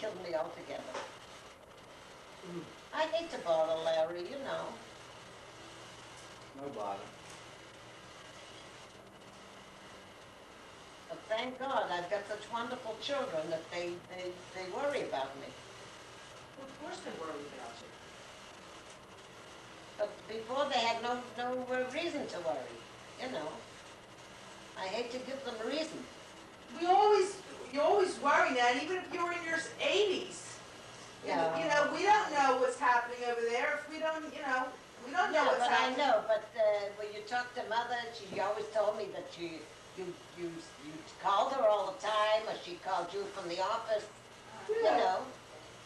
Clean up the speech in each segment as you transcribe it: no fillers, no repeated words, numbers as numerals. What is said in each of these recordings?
kill me altogether. I hate to bother Larry, you know. No bother. But thank God I've got such wonderful children that they worry about me. Well, of course they worry about you. But before they had no reason to worry, you know. I hate to give them a reason. You always worry that, even if you're in your 80s. Yeah. You know, we don't know what's happening over there. If we don't, you know, we don't know what's happening. I know, but when you talk to Mother, she always told me that you called her all the time, or she called you from the office, you know.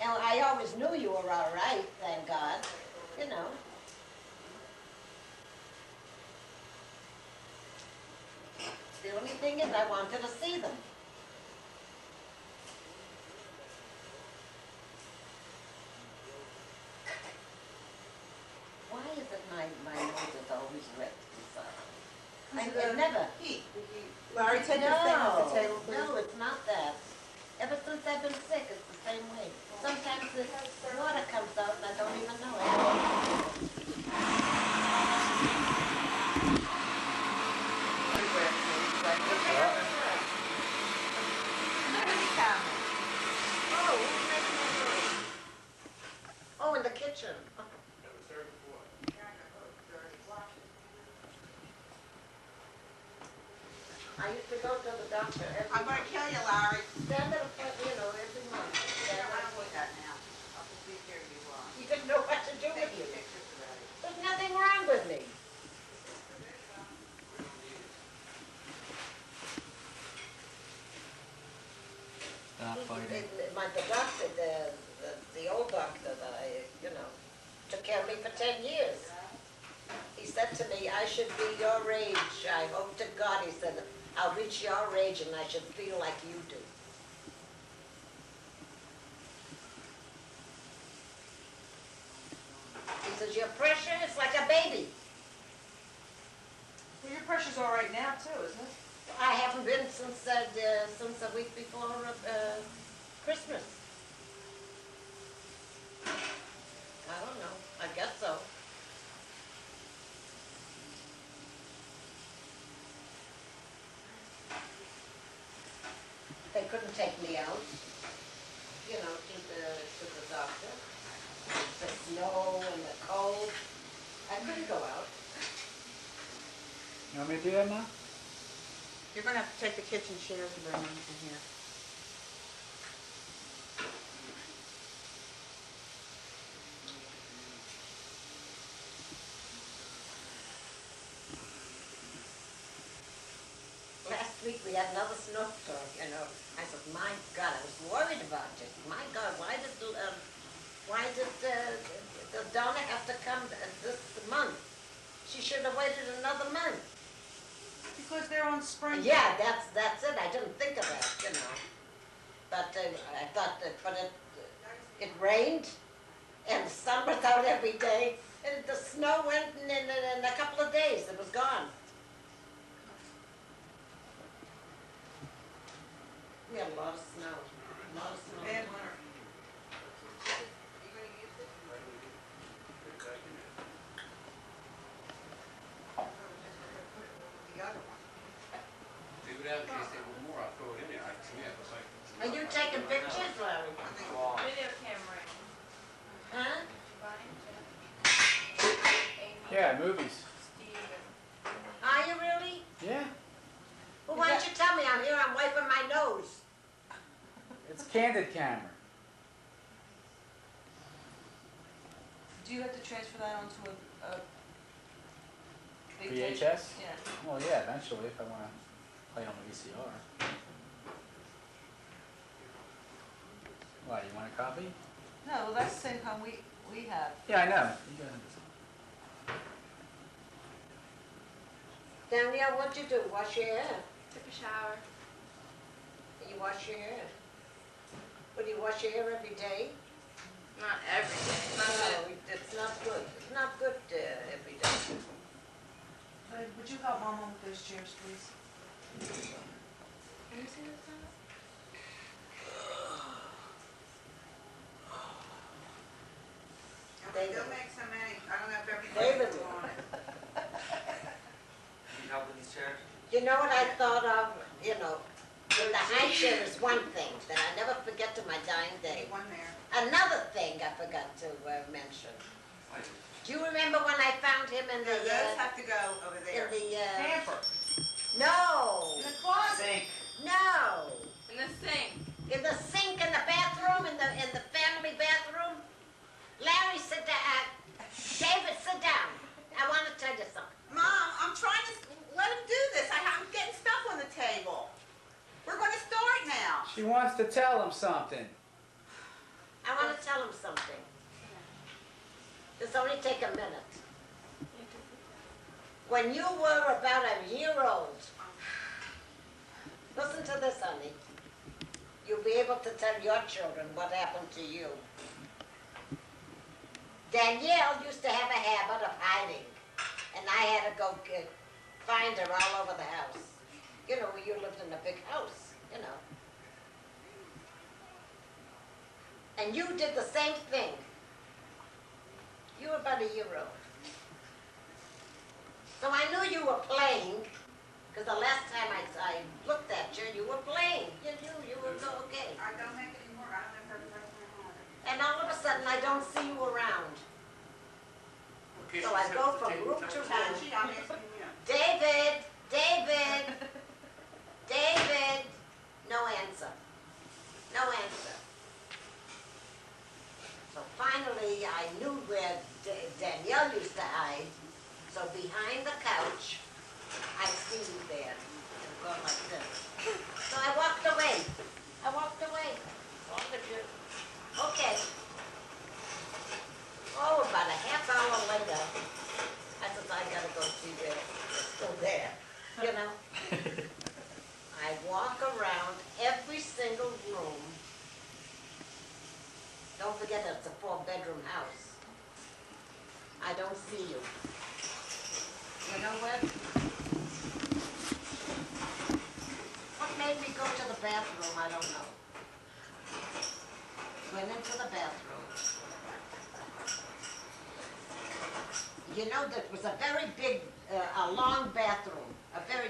And I always knew you were all right, thank God, you know. The only thing is I wanted to see them. Why is it my nose is always red inside? I never. Heat. Larry, take your thing off the table, please. No, it's not that. Ever since I've been sick, it's the same way. Sometimes the water comes out and I don't even know it. Oh, in the kitchen. I used to go to the doctor every I'm going to kill you, Larry. Standard appointment, you know, every month. I don't want that now. I'll just be here you are. You didn't know what to do with you. Pictures already. There's nothing wrong with me. Stop fighting. The doctor, the old doctor that I, you know, took care of me for 10 years. He said to me, I should be your age. I hope to God, he said, I'll reach your age and I should feel like you do. He says, your pressure is like a baby. Well, your pressure's all right now, too, isn't it? I haven't been since a week before Christmas. I don't know. I guess so. They couldn't take me out, you know, to the doctor. The snow and the cold. I couldn't go out. You want me to do that now? You're going to have to take the kitchen chairs and bring them in here. Last week we had another snowstorm, you know. I said, my God, I was worried about it. My God, why did Donna have to come this month? She should have waited another month. Because they're on spring. Yeah, that's it. I didn't think of that, you know. But I thought that, but it rained, and the sun was out every day, and the snow went in a couple of days. It was gone. We had a lot of snow. A lot of snow. Bad winter. Out in case they want more, I'll throw it in there. To me, it was like. Are you taking pictures, Larry? Video camera. Huh? Yeah, movies. Are you really? Yeah. Well, why don't you tell me? I'm here, I'm wiping my nose. It's candid camera. Do you have to transfer that onto a big VHS? tape? Yeah. Well, yeah, eventually if I want to play on the VCR. Why, you want a copy? No, well, that's the same kind we have. Yeah, I know. You go ahead. Danielle, what'd you do? Wash your hair? Took a shower. You wash your hair? Would you wash your hair every day? Not every day. Not No, it's not good. It's not good every day. Would you help Mama with those chairs, please? Can you see this now? You'll make so many, I don't know if everybody's David. on it. Need help with these chairs? You know what I thought of, you know, with the high chair is one thing that I never forget to my dying day. One there. Another thing I forgot to mention. Do you remember when I found him in the, Those have to go over in there. the, Hamper. no, In the closet. Sink. no, In the sink. in the sink in the bathroom, in the family bathroom. Larry, sit down. David, sit down. I want to tell you something. Mom, I'm trying to let him do this. I'm getting stuff on the table. We're going to start now. She wants to tell him something. I want to tell him something. This only take a minute. When you were about a year old, listen to this, honey. You'll be able to tell your children what happened to you. Danielle used to have a habit of hiding, and I had to go find her all over the house. You know, you lived in a big house, you know. And you did the same thing. You were about a year old. So I knew you were playing, because the last time I looked at you, you were playing. You knew you were okay. I don't make any more. I don't know if everybody's on it. And all of a sudden, I don't see you around. Okay, So I go from room to room. Angie, I'm asking you. David, David, David. No answer. No answer. So finally, I knew where Danielle used to hide. So behind the couch, I see you there. And going like this. So I walked away. I walked away. Look at you. Okay. Oh, about a half hour later, I said, I gotta go see where they're still there. You know? I walk around every single room. Don't forget it's a 4-bedroom house. I don't see you. You know what? What made me go to the bathroom, I don't know. Went into the bathroom. You know, there was a very big, a long bathroom.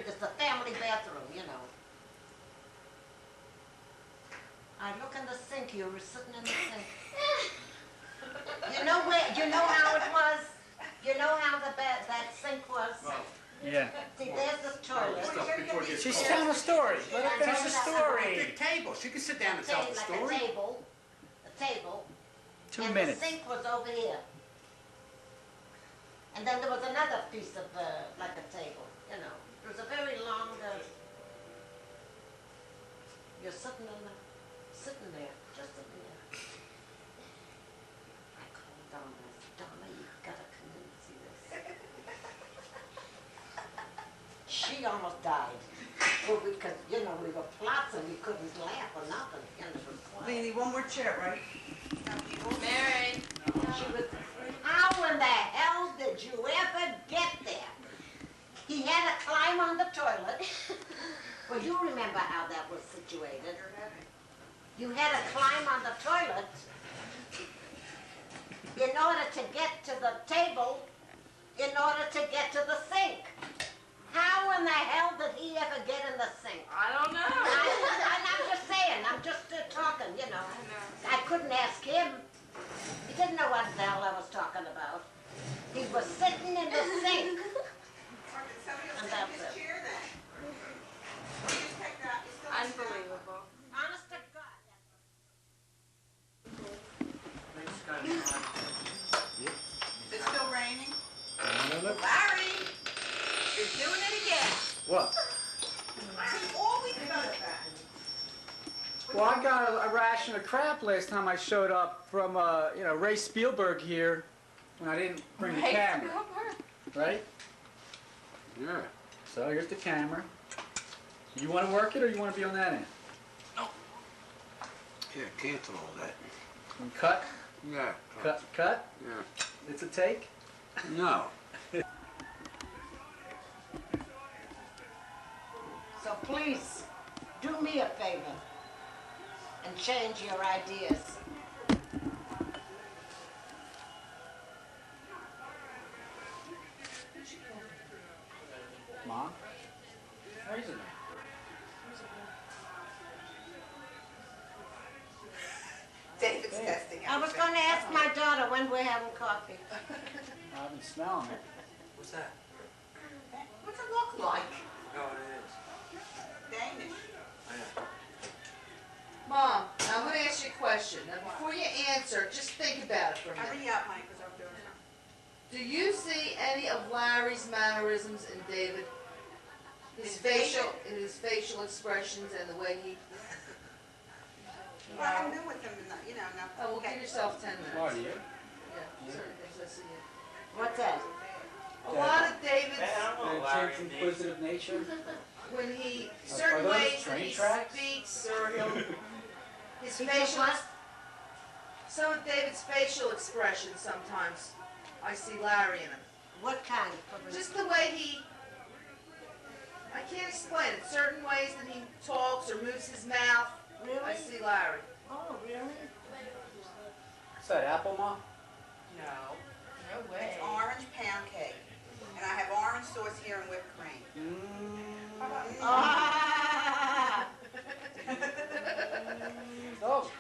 Just a family bathroom, you know. I look in the sink, you were sitting in the sink. You know how it was? You know how that sink was? Yeah. See, there's the toilet. Stuff before it gets She's cold. telling a story. Let her finish the story. Big table, she can sit down and tell the Like story. a table. 2 And minutes. the sink was over here. And then there was another piece of, like a table, you know. It was a very long, you're sitting there, just sitting there. I called Donna, I said, Donna, you've got to come in and see this. She almost died. Well, because, you know, we were plots and we couldn't laugh or nothing, you know, it was quiet. We need one more chair, right? Mary. She was, how in the hell did you ever get there? He had to climb on the toilet. Well, you remember how that was situated. You had to climb on the toilet in order to get to the table, in order to get to the sink. How in the hell did he ever get in the sink? I don't know. I'm just saying, I'm just talking, you know. I know. I couldn't ask him. He didn't know what the hell I was talking about. He was sitting in the sink. Somebody will And take that's his it. chair then. You just take that. You still have that. Unbelievable. Honest to God. It's still raining. Larry, you're doing it again. What? He always does that. Well, I got a ration of crap last time I showed up from, Ray Spielberg here when I didn't bring the camera. Right? Yeah. So here's the camera. You want to work it or you want to be on that end? Yeah, cancel all that. And cut, Yeah. cut. Yeah. It's a take. No. So please, do me a favor and change your ideas. Mom. Raise it. David's Hey. testing I was everything. gonna ask my daughter when we're having coffee. I've been smelling it. What's that? What's it look like? No, it is. Danish. I know. Mom, now I'm gonna ask you a question. Now, before you answer, just think about it for a minute. Hurry up, Mike, because I'm doing something. Do you see any of Larry's mannerisms in David? His facial- his facial expressions and the way he. Well, I'm new with him, you know, now. Oh, well, give yourself 10 minutes. What are you? Yeah, certain things I see. What's that? A lot of David's, Kid's inquisitive nature? when he, Are certain those ways that train he tracks? speaks, or his He facial, just what? some of David's facial expressions sometimes, I see Larry in him. What kind? Just the way he, I can't explain it, certain ways that he talks or moves his mouth, I Really? see Larry. Oh, really? What's that, apple, Mom? No. No way. It's orange pound cake. And I have orange sauce here and whipped cream. Ah! Oh,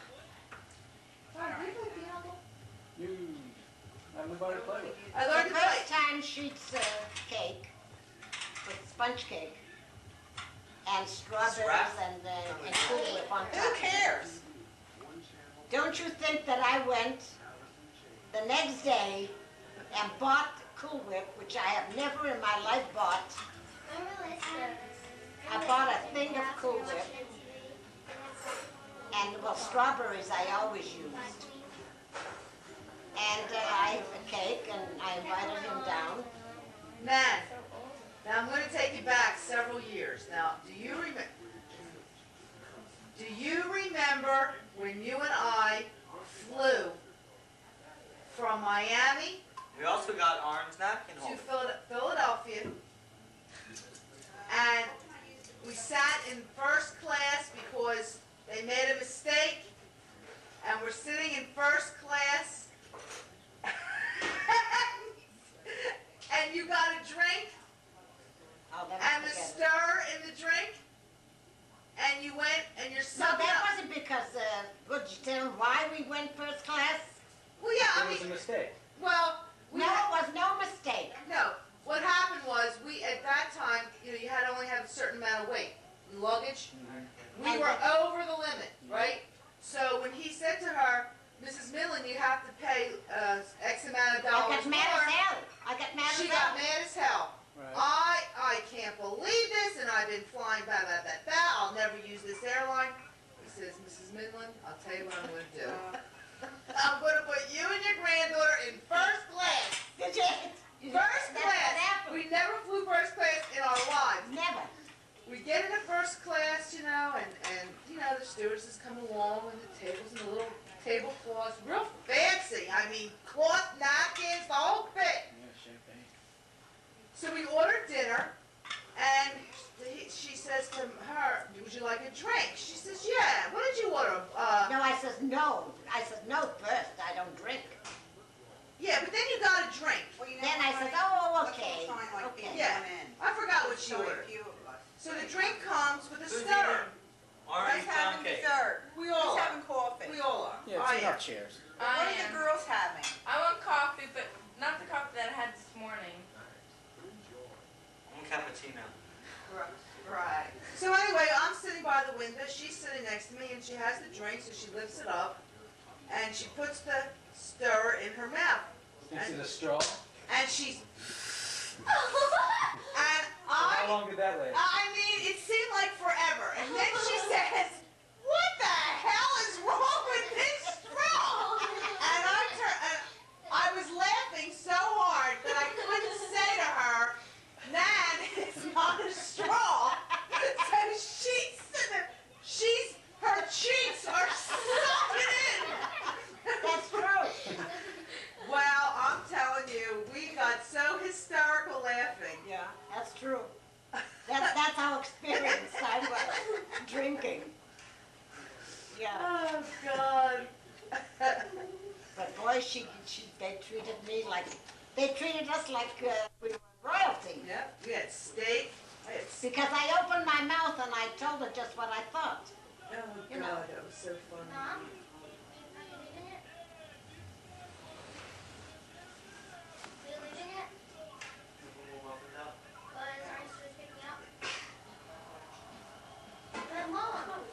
you have nobody to play with. I The learned to play. first time sheets cake, with sponge cake, and strawberries and Cool Whip on top. Who cares? Don't you think that I went the next day and bought Cool Whip, which I have never in my life bought. I bought a thing of Cool Whip, and well, strawberries I always used. And I have a cake, and I invited him down. Nan, now I'm going to take you back several years. Now, do you remember when you and I flew from Miami We also got orange napkin to holders. Philadelphia, and we sat in first class because they made a mistake, and we're sitting in first class, and you got a drink, I'll never and the forget it. stir in the drink, and you went and you're No, sucking that up. wasn't because, would you tell him why we went first class? Well, yeah, I It was a mean, mistake. well, we No, had- it was no mistake. no. What happened was we at that time, you had only had a certain amount of weight in luggage. We And were over the limit, right? So when he said to her, Mrs. Millen, you have to pay X amount of I dollars got mad as more, hell. I got mad she as hell. got mad as hell. Right. I can't believe this, and I've been flying I'll never use this airline. He says, Mrs. Midland, I'll tell you what I'm going to do. I'm going to put you and your granddaughter in first class. Did you? First That's what class. happened. We never flew first class in our lives. Never. We get into first class, and the stewardesses come along, and the tables and the little tablecloths, real fancy. I mean, cloth napkins, the whole bit. Yeah, champagne. So we ordered dinner, and she says to her, would you like a drink? She says, yeah. What did you order? No, I says no. I says no first. I don't drink. Yeah, but then you got a drink. Well, you know Then what, I said, honey? oh, Let's okay. all sign like Okay. being Yeah. one in. I forgot what she So ordered. few of us. So the drink comes with a Who's stir. Orange Who's having pound cake. dessert? We all Who's are. having coffee? We all are. Yeah, I it's am. enough chairs. What I are the am. girls having? I want coffee, but not the coffee that I had this morning. One cappuccino. Right. So anyway, I'm sitting by the window, she's sitting next to me, and she has the drink, so she lifts it up, and she puts the stir in her mouth. Thinks it's a straw. And she's, and How long did that last? I mean, it seemed like forever. And then she says, what the hell is wrong with this straw? And I was laughing so hard that I couldn't say to her, Nan, it's not a straw. So her cheeks are sucking in. That's true. Well, I'm telling you, we got so hysterical laughing. Yeah. That's true. That's how experienced I was drinking. Yeah. Oh, God. But boy, they treated us like we were royalty. Yep, we had steak, Because I opened my mouth and I told her just what I thought. Oh, You know. God, that was so funny. Mom? Are you leaving it? Are you leaving it? But aren't you supposed to pick me up? But Mom!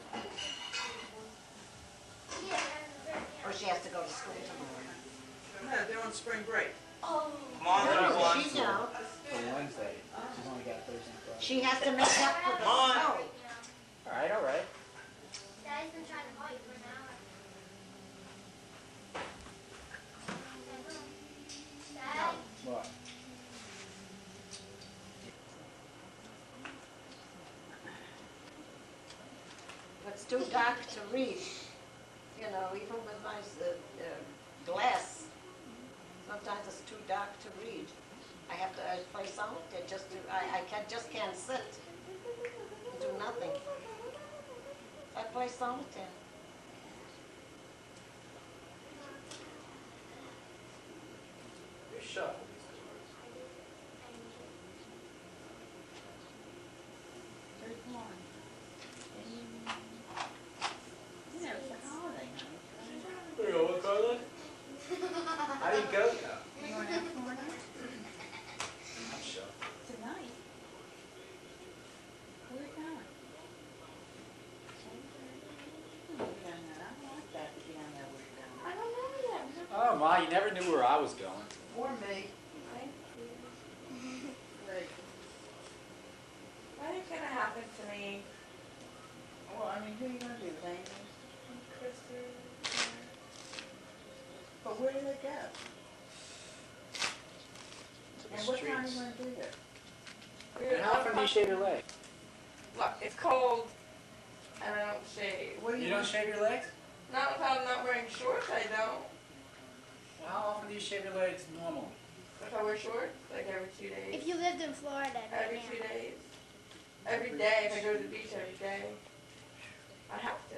Yeah, Or she has to go to school tomorrow. No, they're on spring break. Oh. Come on, little one. She knows. For Wednesday. She's only got Thursday and Friday. She has to make up for the Come on. snow. All right, all right. Daddy's been trying to call you for an hour. Dad? What? It's too dark to read. You know, even with my glass, sometimes it's too dark to read. I have to play solitaire just to, just can't sit and do nothing. I play solitaire. You shuffle. You know, it's a holiday night. There you go, Carla. How do you go now? You going out for it? I'm shuffling. Tonight? Where are you going? Oh, you're going out. I don't like that, if you don't know where you're going. I don't know yet. Oh, Ma, you never knew where I was going. Or me. Thank you. Great. What is gonna happen to me? Well, I mean, who are you going to be, Laney? Christy? But where do they go? To the And what time are you streets. going to do that? And how often do you shave your legs? Look, it's cold, and I don't shave. What do You don't shave your legs? Not if I'm not wearing shorts, I don't. Well, how often do you shave your legs normally? If I wear shorts, like every 2 days. If you lived in Florida Every right 2 now. days. Every day, if I go to the beach every day. I have to.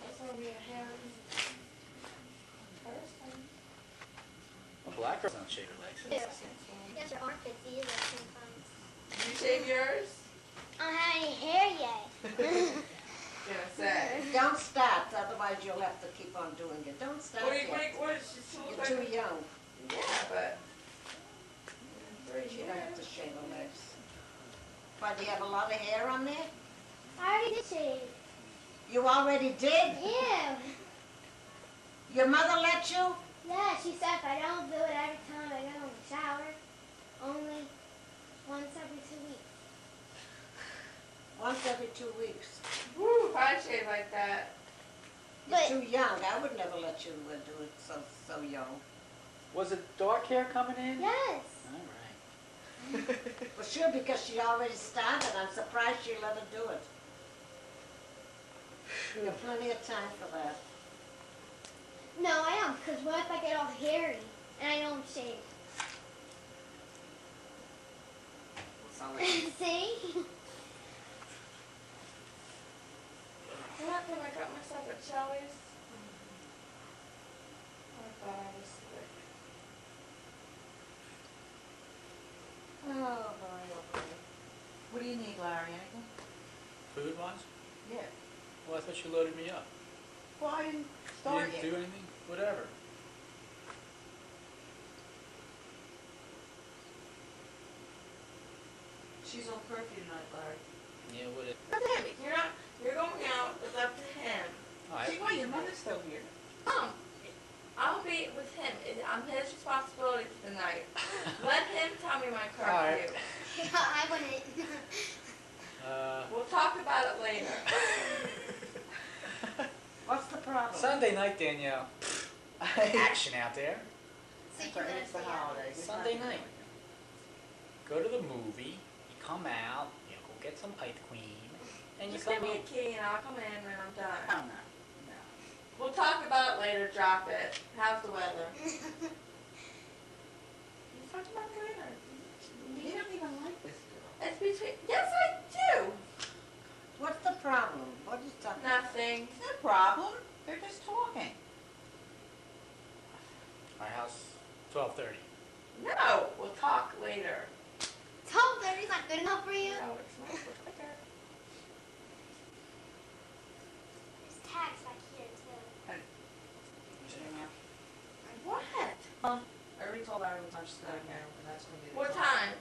That's gonna be a hairy person. Well, black girls don't shave their legs. Yes, your armpits either sometimes. Do you shave yours? I don't have any hair yet. Gonna say. Don't start, otherwise you'll have to keep on doing it. Don't start yet. What is she too You're too young. Yeah, but. You don't have to shave her legs. Why, do you have a lot of hair on there? I already did shave. You already did? Yeah. Your mother let you? Yeah, she said if I don't do it every time I go in the shower, only once every 2 weeks. Once every 2 weeks. Woo, if I shave like that. You're But- too young. I would never let you do it so young. Was it dark hair coming in? Yes. All right. Well, sure, because she already started. I'm surprised she let her do it. You have plenty of time for that. No, I don't, because what if I get all hairy and I don't shave? See? What happened when I got myself at Shelley's? I thought I was sick. Oh, boy, oh, boy. What do you need, Larry? Anything? Food-wise? Yeah. Well, I thought you loaded me up. Well, I didn't You start didn't yet. do anything? Whatever. She's on curfew tonight, Larry. Yeah, what it? Up to him. If you're going out, it's up to him. All right. Well, your mother's still here. I'll be with him. I'm his responsibility for the night. Let him tell me my All right. curfew. I wouldn't. We'll talk about it later. What's the problem? Sunday night, Danielle. Action out there. So you Sorry, can it's the see it. holiday. There's Sunday nothing night. Go to the movie. You come out. You go get some ice cream, and you Just come give me home. a key and I'll come in when I'm done. Oh, no. No. We'll talk about it later. Drop it. How's the weather? We'll talk about it later. You don't even like this girl. It's between. Yes, I do. What's the problem? What are you talking about? Nothing. No problem. They're just talking. Our house, 12:30. No, we'll talk later. 130's not good enough for you? Oh, it's not quicker. There's tags back here too. What? I already told Larry what time she's going now, and that's gonna be the What time?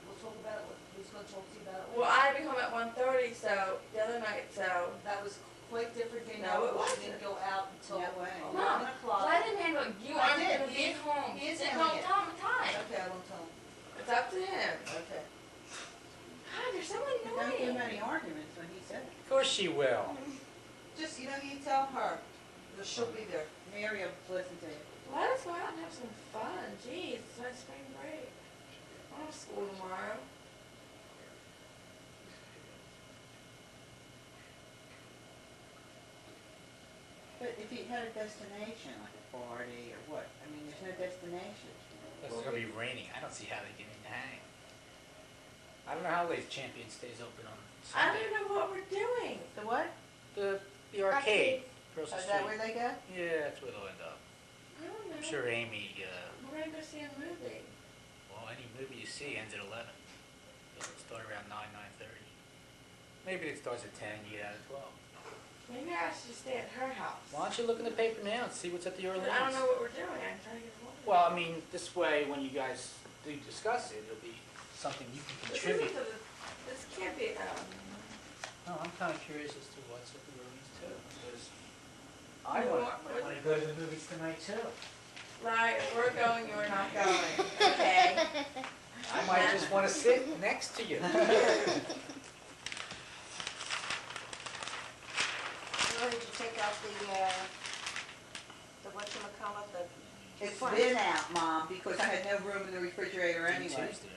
We'll talk about it. Who's gonna talk to you about it? Well, I be home at 1:30, so the other night, so. That was quite different than No, it She wasn't. didn't go out until No way. 11 o'clock. Let him handle it. You I aren't did. gonna be home. He is Just handling don't it. tell him the time. Okay, I won't tell him. It's up to him. Okay. God, you're so Don't give annoying. him any arguments when he said it. Of course she will. Just, you tell her. But she'll be there. Mary will listen to you. Let us go out and have some fun. Jeez, it's my spring break. I don't have school tomorrow. But if you had a destination, like a party or what, I mean, there's no destination. It's gonna be raining. I don't see how they can even hang. I don't know how late Champion stays open on I Sunday. don't know what we're doing. The what? The arcade. Across the Is that street. where they go? Yeah, that's where they'll end up. I don't know. I'm sure Amy, We're gonna go see a movie. well, any movie you see ends at 11. It'll start around 9:30. Maybe it starts at 10, you get out at 12. Maybe I should just stay at her house. Why don't you look in the paper now and see what's at the But Orleans? I don't know what we're doing. I'm trying to get home. Well, I mean, this way, when you guys do discuss it, it'll be something you can contribute. This can't be. No, I'm kind of curious as to what's at the Orleans too, because I No, want to go to the movies tonight too. Right, if we're going, you're not going. Okay. I might just want to sit next to you. Where did you take out the whatchamacallit, the... It's been out, Mom, because I had no room in the refrigerator anyway. Tuesday.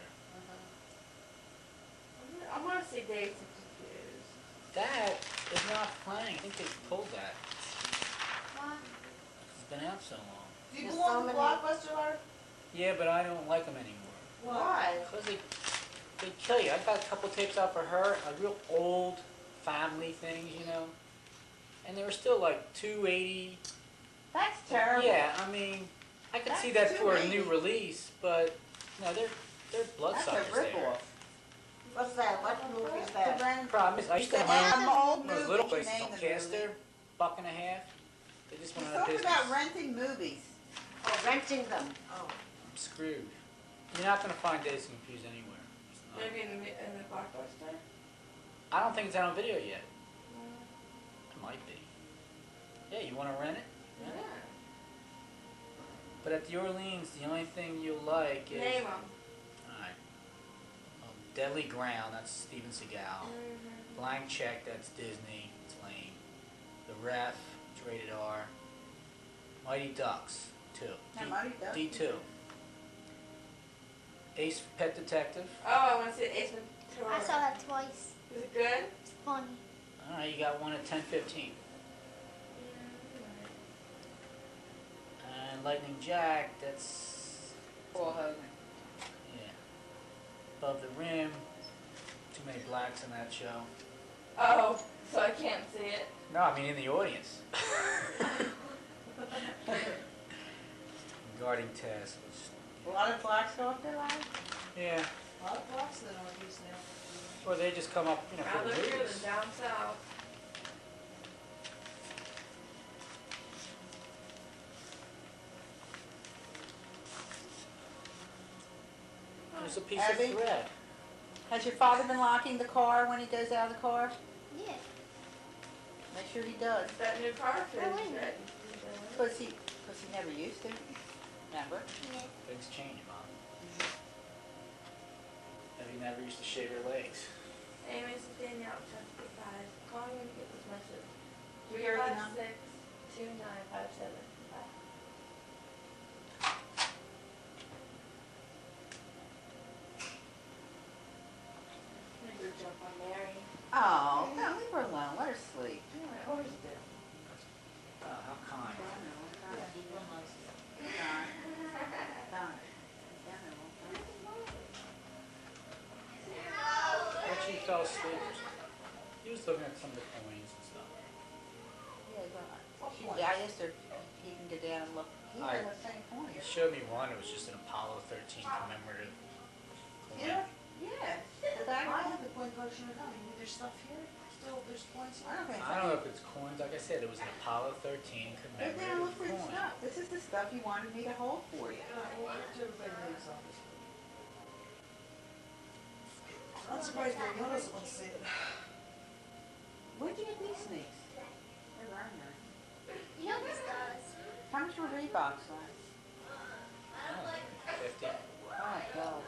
I want to see Days and Confused. That is not playing. I think they pulled that. What? It's been out so long. Do you There's belong so to many- Blockbuster, Larry? Yeah, but I don't like them anymore. Why? Because they kill you. I got a couple tapes out for her, like real old family things, you know. And they were still like $2.80. That's terrible. Yeah, I mean, I could see That's that for a new $2.80. release, but no, they're That's bloodsuckers a there. ripoff. What's that? What movie is The that? brand- Problem is, I used to The have damn my old own those movie, little you places name on the movie. Castor, $1.50. They just went He's out of talking business. about renting movies. Oh, renting them. Oh. I'm screwed. You're not gonna find Days and Confused anywhere. It's not. Maybe in the Blockbuster? I don't think it's out on video yet. It might be. Yeah, you wanna rent it? Yeah. But at the Orleans, the only thing you'll like is... Name them. Alright. Deadly Ground, that's Steven Seagal. Blank Check, that's Disney. It's lame. The Ref, it's rated R. Mighty Ducks, 2. Now, Mighty Ducks. D2. Ace Pet Detective. Oh, I want to see Ace Ventura. I saw that twice. Is it good? It's funny. Alright, you got one at 10:15. And Lightning Jack, that's... Paul Hogan. Yeah. Above the Rim. Too many blacks in that show. Oh, so I can't see it. No, I mean in the audience. Guarding Tess was... A lot of blacks go up there, Larry? Yeah. A lot of blocks that are used now. Or they just come up, you know, for Rather the here movies. than down south. There's a piece Abby? of thread. Has your father been locking the car when he goes out of the car? Yeah. Make sure he does. That new cartridge. Oh, wait a that- Because he never used to. Remember? Yeah. Things change, Mom. Abby never used to shave her legs. Amy, this is Danielle, 1055. Call me when you get this message. Do we hear the number? 356-2957. Bye. I'm gonna go jump on Mary. Oh, no, leave her alone. Let her sleep. Yeah, I always do. Oh, how kind. But she fell asleep or something. He was looking at some of the coins and stuff. I asked her if he can get down and look. He's I- in the same point. He showed me one, it was just an Apollo 13 commemorative coin. Yeah, Did I? I have the coin collection at home. There's stuff here. Still, there's coins I here. don't think I don't know if it's coins. Like I said, it was an Apollo 13 Go down, commemorative look for your coin. stuff. This is the stuff you wanted me to hold for you. Well, everybody leaves on this. I'm surprised Danielle doesn't want to see it. Where'd you get these sneaks? They're wearing there. You know this does. How much were Reeboks on? 50. Oh, God.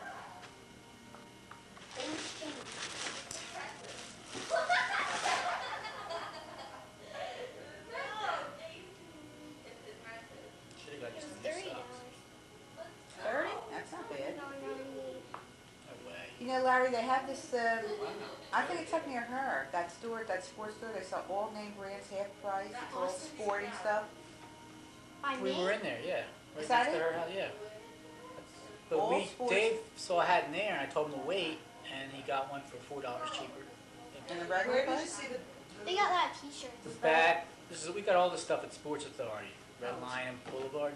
Should have got you some new $30. socks. 30? That's not bad. No way. You know, Larry, they have this, I think it's up near her, that store, that sports store, they sell all name brands, half price, it's all sporting stuff. By We me? were in there, yeah. Right Is that next to it? her house, yeah. But All sports- Dave saw a hat in there, and I told him to wait, and he got one for $4 cheaper. In the regular Where did you place? see the? They got that t-shirt. The bat, we got all the stuff at Sports Authority, Red Lion Boulevard.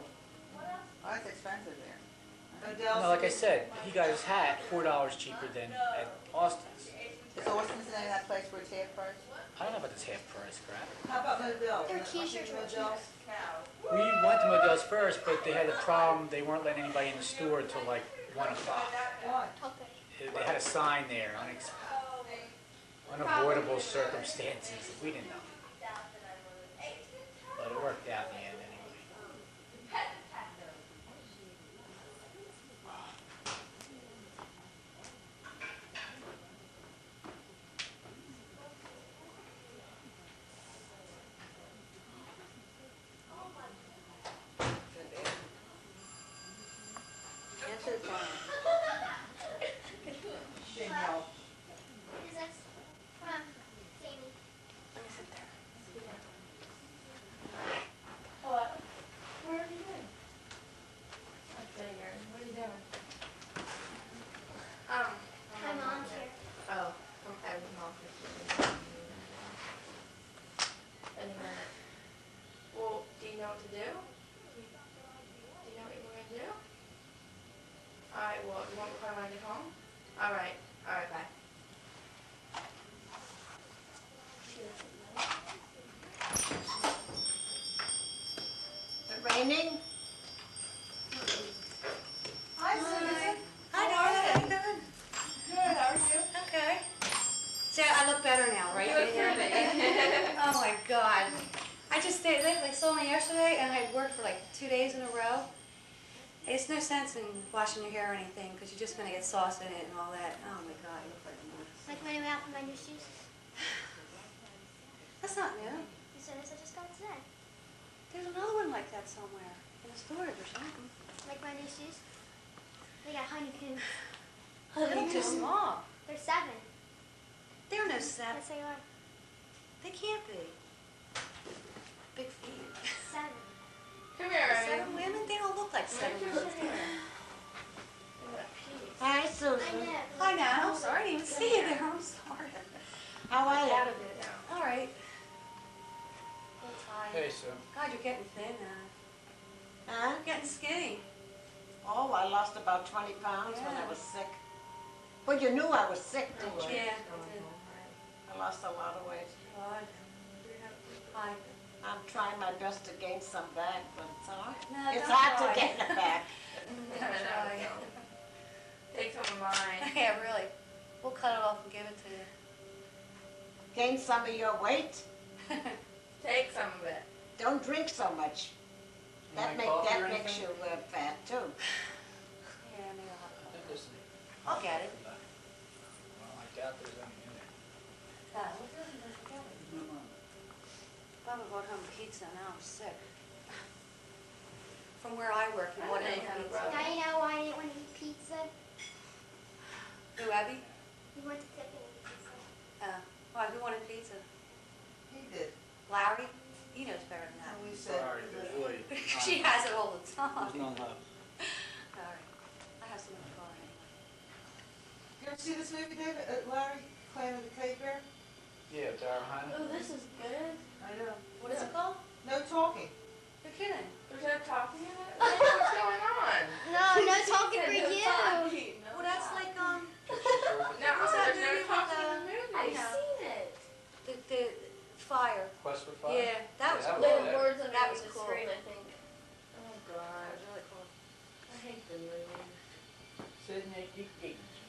Oh, it's expensive there. Odell's? No, like I said, he got his hat $4 cheaper than at Austin's. Is Austin's the name of that place where it's half price? I don't know about this half price crap. How about Modell's? Their Watching t-shirts were Modell's? We went to Modell's first, but they had a problem. They weren't letting anybody in the store until like 1 o'clock. Why? Okay. They had a sign there, unavoidable circumstances. We didn't know. But it worked out in the end anyway. Answer the phone. Danielle. Who's this? From Sammy. Hello. Where have you been? I figured. What are you doing? My mom's here. Oh, I was mom for any minute. Well, do you know what to do? Do you know what you want to do? Alright, well, you want me to call when I get home? Alright, bye. Is it raining? Hi, Susan. Hi, Darla. How you doing? Good, how are you? Okay. See, I look better now, right? You look perfect. Oh my God. I just stayed late. They saw me yesterday, and I had worked for like 2 days in a row. It's no sense in washing your hair or anything, because you're just going to get sauce in it and all that. Oh my God, you look like a mess. Like my new outfit, my new shoes. That's not new. You said this I just got today. There's another one like that somewhere in the storage or something. Like my new shoes. They got honeycombs. Oh, they look too small. They're 7. They're no seven. Yes, they are. They can't be. Big feet. 7. Come here, Seven women? They don't look like seven women. Hi, I Susan. know. Hi, Nana. I'm sorry. I didn't even see you there. I'm sorry. How are you? Out of it now. All right. Hey, Sue. God, you're getting thin, Nana. Huh? You're getting skinny. Oh, I lost about 20 pounds when I Yeah. was sick. Well, you knew I was sick, didn't you? Yeah. I lost a lot of weight. God. Hi. I'm trying my best to gain some back, but it's hard. No, It's don't hard try. to gain it back. Take some of mine. Yeah, really. We'll cut it off and give it to you. Gain some of your weight. Take some of it. Don't drink so much. That want coffee or makes anything? you fat too. Yeah, maybe I'll have I think there's some- I'll get it. Well, I doubt there's any in there. Baba brought home pizza, now I'm sick. From where I work, he brought home pizza. Now you know why I didn't want to eat pizza. Who, Abby? You went to Tiffany pizza. Why, who wanted pizza? He did. Larry? He knows better than that. And we said. Sorry, there's really She has it all the time. there's none left. All right. I have so much fun anyway. You ever see this movie, David? Larry, Clan of the Cave Bear? Yeah, Dara Hannah. Oh, this is good. I know. What is it called? No talking. You're kidding. There's no talking in it? What's going on? No, no talking for No you. talking, no Well, that's talking. like, No, That was That cool. was Little good. words on That the was cool. screen, I think. Oh That god. was really cool. I hate the movie.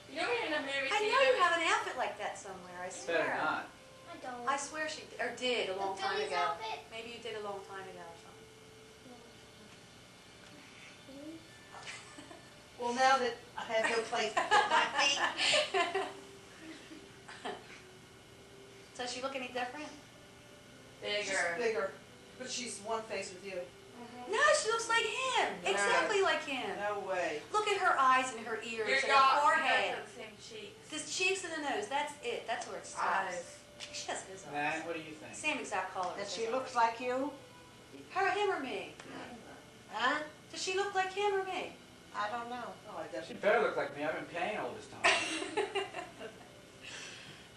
You know we're in a movie I know theater? you have an outfit like that somewhere, I Better swear. not. I don't. I swear she, or did a long time Billy's ago. outfit? Maybe you did a long time ago or something. Well, now that I have no place to put my feet. Does she look any different? She's Bigger. bigger, but she's one face with you. No, she looks like him. No. Exactly like him. No way. Look at her eyes and her ears Your and dog, her forehead. the same cheeks. The cheeks and the nose, that's it. That's where it stops. Eyes. She has his eyes. Nan, what do you think? Same exact color. That as she his looks eyes. like you? Him or me? Huh? Does she look like him or me? I don't know. Oh, I She definitely. better look like me. I've been paying all this time.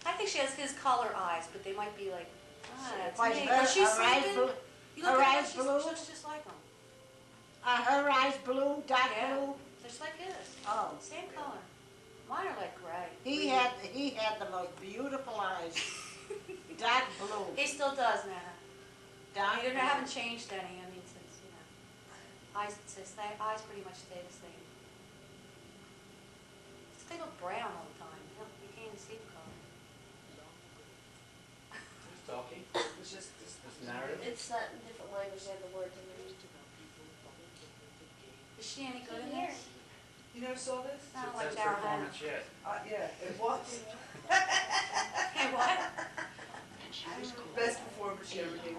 I think she has his color eyes, but they might be like, it's Why, me. her, When she's her eyes sleeping, blue? you look her at her, eyes she blue? looks just like him. Her eyes blue, dark Yeah. blue? Just like his. Oh. Same color. Mine are like gray. He had the most beautiful eyes. Dark blue. He still does, Nana. Dark They blue. haven't changed any, I mean, since, you know. Eyes pretty much stay the same. They look brown all the time. You can't even see the color. Who's talking? It's just This narrative? It's that in different language, they have the words in there. Is she any good in this? You never saw this? Not It's like his Daryl Hannah. performance yet. Yeah, it was. Hey, what? Best performance she ever gave.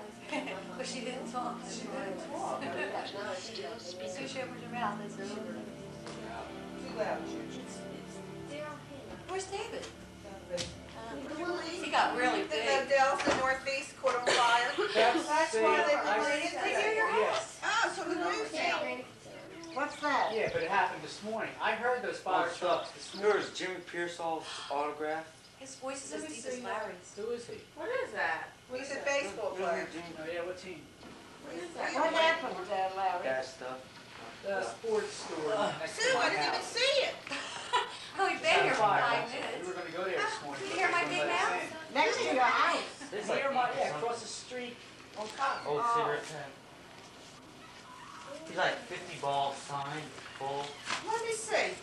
But she didn't talk. She didn't talk. As soon as she opens her mouth, it's over. Too loud, Juju. Where's David? Down He got really the big. Dells, the Northeast, caught on fire. That's why they were bringing it Right near your today. house. Ah, so the news now. What's that? Yeah, but it happened this morning. I heard those fire trucks this morning. Yours, Jimmy Pearsall's autograph. His voice is as Let me deep as see. Larry's. Who is he? What is that? He's a baseball player. Oh, yeah, what team? What is that? What happened, Larry? That stuff. The sports store next to Sue, my I didn't even house. see it. Oh, we've been here for 5 minutes. We were gonna go there this morning. Did you but hear they my wouldn't big let us mouth? in. Next to your house. This Near my, across the street. On top. old Oh. cigarette pen. He's like 50 balls signed, full. Let me see.